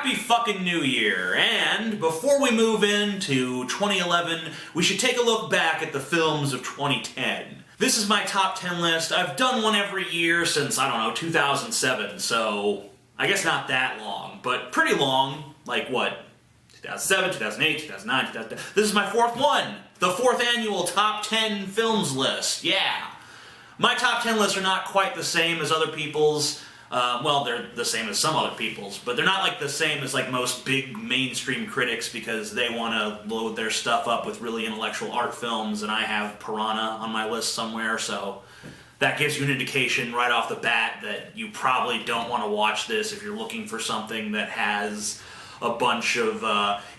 Happy fucking New Year! And before we move into 2011, we should take a look back at the films of 2010. This is my top 10 list. I've done one every year since, 2007, so I guess not that long, but pretty long. Like what? 2007, 2008, 2009, 2010. This is my fourth one. The fourth annual top 10 films list. Yeah. My top 10 lists are not quite the same as other people's. Well, they're the same as some other people's, but they're not like the same as like most big mainstream critics because they want to load their stuff up with really intellectual art films, and I have Piranha on my list somewhere, so that gives you an indication right off the bat that you probably don't want to watch this if you're looking for something that has a bunch of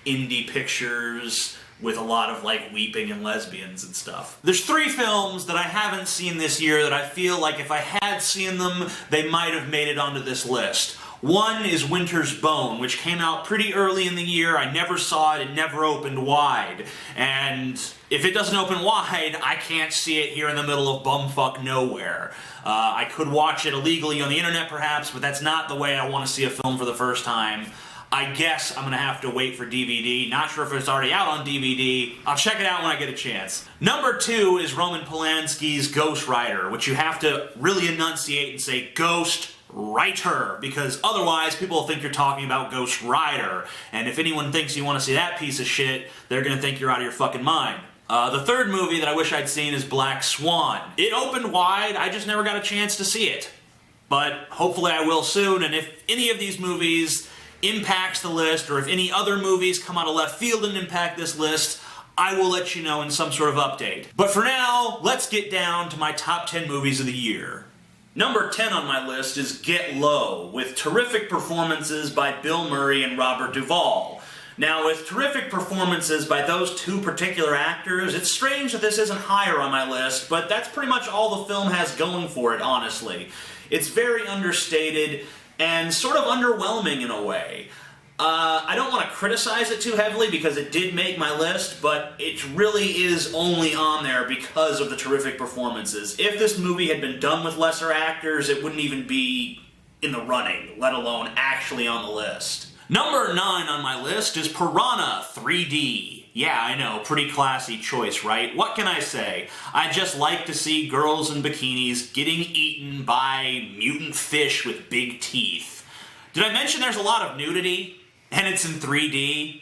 indie pictures with a lot of like weeping and lesbians and stuff. There's three films that I haven't seen this year that I feel like if I had seen them, they might have made it onto this list. One is Winter's Bone, which came out pretty early in the year. I never saw it never opened wide. And if it doesn't open wide, I can't see it here in the middle of bumfuck nowhere. I could watch it illegally on the internet perhaps, but that's not the way I want to see a film for the first time. I guess I'm going to have to wait for DVD. Not sure if it's already out on DVD. I'll check it out when I get a chance. Number 2 is Roman Polanski's Ghost Rider, which you have to really enunciate and say Ghost Writer, because otherwise people will think you're talking about Ghost Rider. And if anyone thinks you want to see that piece of shit, they're going to think you're out of your fucking mind. The third movie that I wish I'd seen is Black Swan. It opened wide, I just never got a chance to see it. But hopefully I will soon, and if any of these movies impacts the list, or if any other movies come out of left field and impact this list, I will let you know in some sort of update. But for now, let's get down to my top 10 movies of the year. Number 10 on my list is Get Low, with terrific performances by Bill Murray and Robert Duvall. Now, with terrific performances by those two particular actors, it's strange that this isn't higher on my list, but that's pretty much all the film has going for it, honestly. It's very understated and sort of underwhelming in a way. I don't want to criticize it too heavily because it did make my list, but it really is only on there because of the terrific performances. If this movie had been done with lesser actors, it wouldn't even be in the running, let alone actually on the list. Number 9 on my list is Piranha 3D. Yeah, I know, pretty classy choice, right? What can I say? I just like to see girls in bikinis getting eaten by mutant fish with big teeth. Did I mention there's a lot of nudity? And it's in 3D?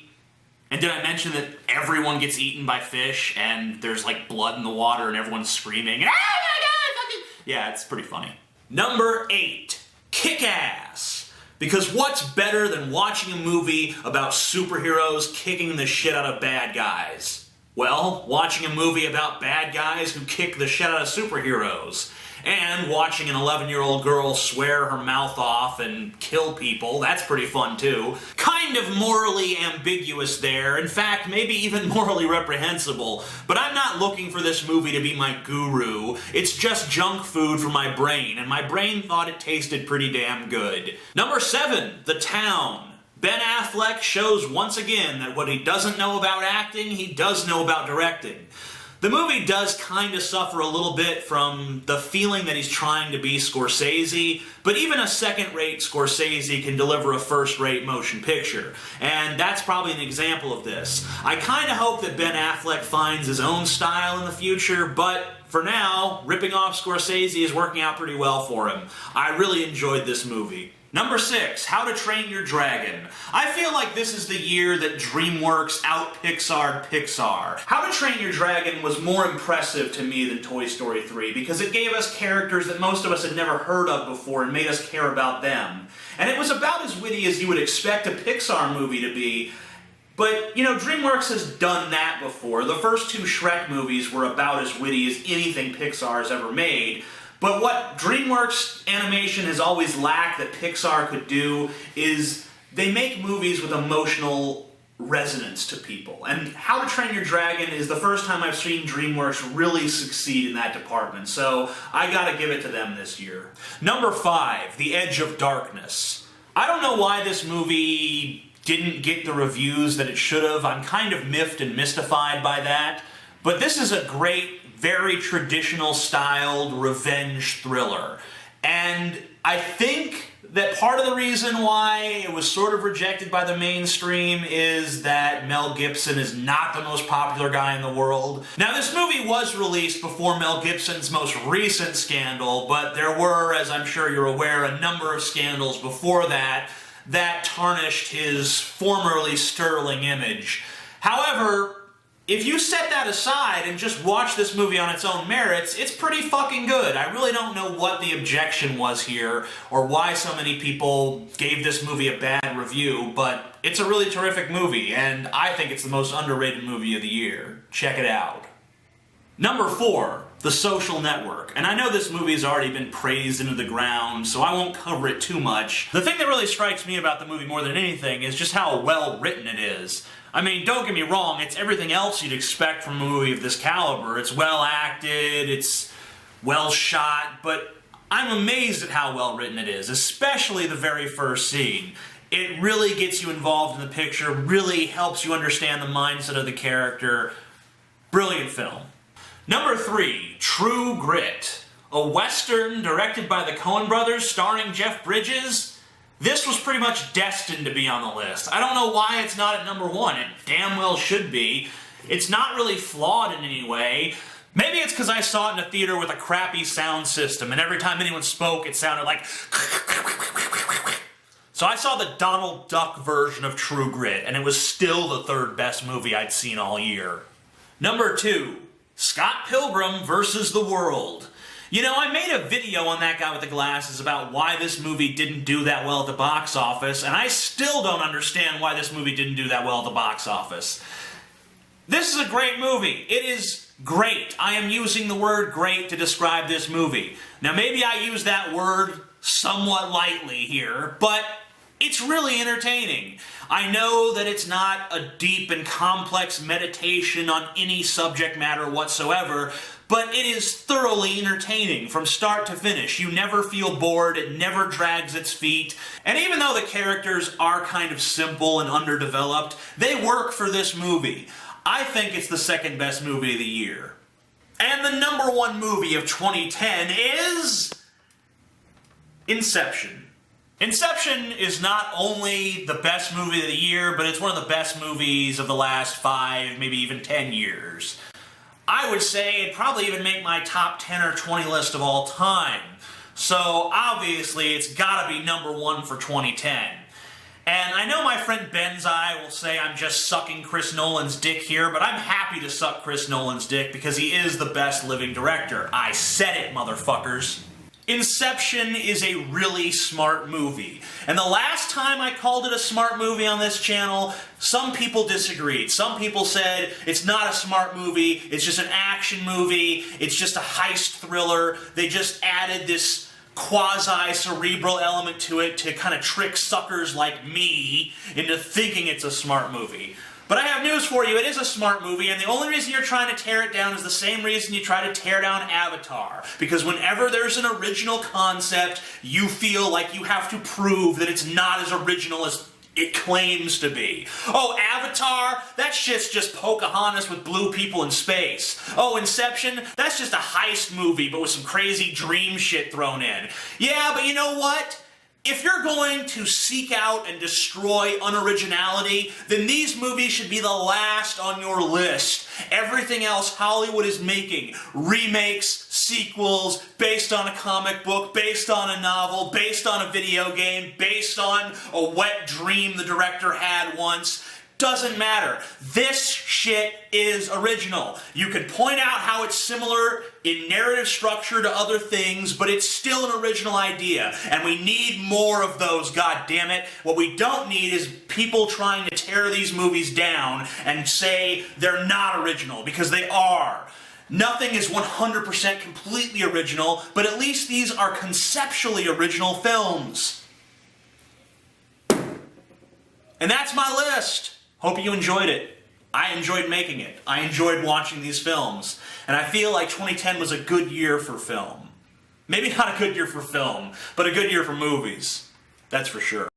And did I mention that everyone gets eaten by fish and there's like blood in the water and everyone's screaming, "Oh my god, fucking..." Yeah, it's pretty funny. Number 8, Kick-Ass. Because what's better than watching a movie about superheroes kicking the shit out of bad guys? Well, watching a movie about bad guys who kick the shit out of superheroes. And watching an 11-year-old girl swear her mouth off and kill people, that's pretty fun too. Kind of morally ambiguous there, in fact, maybe even morally reprehensible. But I'm not looking for this movie to be my guru. It's just junk food for my brain, and my brain thought it tasted pretty damn good. Number 7, The Town. Ben Affleck shows once again that what he doesn't know about acting, he does know about directing. The movie does kind of suffer a little bit from the feeling that he's trying to be Scorsese, but even a second-rate Scorsese can deliver a first-rate motion picture, and that's probably an example of this. I kind of hope that Ben Affleck finds his own style in the future, but for now, ripping off Scorsese is working out pretty well for him. I really enjoyed this movie. Number 6, How to Train Your Dragon. I feel like this is the year that DreamWorks out-Pixar'd Pixar. How to Train Your Dragon was more impressive to me than Toy Story 3 because it gave us characters that most of us had never heard of before and made us care about them. And it was about as witty as you would expect a Pixar movie to be. But, you know, DreamWorks has done that before. The first 2 Shrek movies were about as witty as anything Pixar has ever made. But what DreamWorks Animation has always lacked that Pixar could do is they make movies with emotional resonance to people. And How to Train Your Dragon is the first time I've seen DreamWorks really succeed in that department, so I gotta give it to them this year. Number 5, The Edge of Darkness. I don't know why this movie didn't get the reviews that it should have. I'm kind of miffed and mystified by that. But this is a great, very traditional styled revenge thriller. And I think that part of the reason why it was sort of rejected by the mainstream is that Mel Gibson is not the most popular guy in the world. Now, this movie was released before Mel Gibson's most recent scandal, but there were, as I'm sure you're aware, a number of scandals before that that tarnished his formerly sterling image. However, if you set that aside and just watch this movie on its own merits, it's pretty fucking good. I really don't know what the objection was here, or why so many people gave this movie a bad review, but it's a really terrific movie, and I think it's the most underrated movie of the year. Check it out. Number 4, The Social Network. And I know this movie has already been praised into the ground, so I won't cover it too much. The thing that really strikes me about the movie more than anything is just how well written it is. I mean, don't get me wrong, it's everything else you'd expect from a movie of this caliber. It's well acted, it's well shot, but I'm amazed at how well written it is, especially the very first scene. It really gets you involved in the picture, really helps you understand the mindset of the character. Brilliant film. Number 3, True Grit. A Western directed by the Coen brothers starring Jeff Bridges. This was pretty much destined to be on the list. I don't know why it's not at number 1. It damn well should be. It's not really flawed in any way. Maybe it's because I saw it in a theater with a crappy sound system, and every time anyone spoke, it sounded like... So I saw the Donald Duck version of True Grit, and it was still the 3rd best movie I'd seen all year. Number 2, Scott Pilgrim vs. the World. You know, I made a video on That Guy with the Glasses about why this movie didn't do that well at the box office, and I still don't understand why this movie didn't do that well at the box office. This is a great movie. It is great. I am using the word great to describe this movie. Now, maybe I use that word somewhat lightly here, but it's really entertaining. I know that it's not a deep and complex meditation on any subject matter whatsoever, but it is thoroughly entertaining from start to finish. You never feel bored, it never drags its feet, and even though the characters are kind of simple and underdeveloped, they work for this movie. I think it's the 2nd best movie of the year. And the number 1 movie of 2010 is... Inception. Inception is not only the best movie of the year, but it's one of the best movies of the last 5, maybe even 10 years. I would say it'd probably even make my top 10 or 20 list of all time. So obviously it's gotta be number 1 for 2010. And I know my friend Benzai will say I'm just sucking Chris Nolan's dick here, but I'm happy to suck Chris Nolan's dick because he is the best living director. I said it, motherfuckers. Inception is a really smart movie. And the last time I called it a smart movie on this channel, some people disagreed. Some people said it's not a smart movie, it's just an action movie, it's just a heist thriller. They just added this quasi-cerebral element to it to kind of trick suckers like me into thinking it's a smart movie. But I have news for you, it is a smart movie, and the only reason you're trying to tear it down is the same reason you try to tear down Avatar. Because whenever there's an original concept, you feel like you have to prove that it's not as original as it claims to be. Oh, Avatar? That shit's just Pocahontas with blue people in space. Oh, Inception? That's just a heist movie, but with some crazy dream shit thrown in. Yeah, but you know what? If you're going to seek out and destroy unoriginality, then these movies should be the last on your list. Everything else Hollywood is making, remakes, sequels, based on a comic book, based on a novel, based on a video game, based on a wet dream the director had once, doesn't matter. This shit is original. You could point out how it's similar in narrative structure to other things, but it's still an original idea. And we need more of those, goddammit. What we don't need is people trying to tear these movies down and say they're not original, because they are. Nothing is 100% completely original, but at least these are conceptually original films. And that's my list. Hope you enjoyed it. I enjoyed making it. I enjoyed watching these films. And I feel like 2010 was a good year for film. Maybe not a good year for film, but a good year for movies. That's for sure.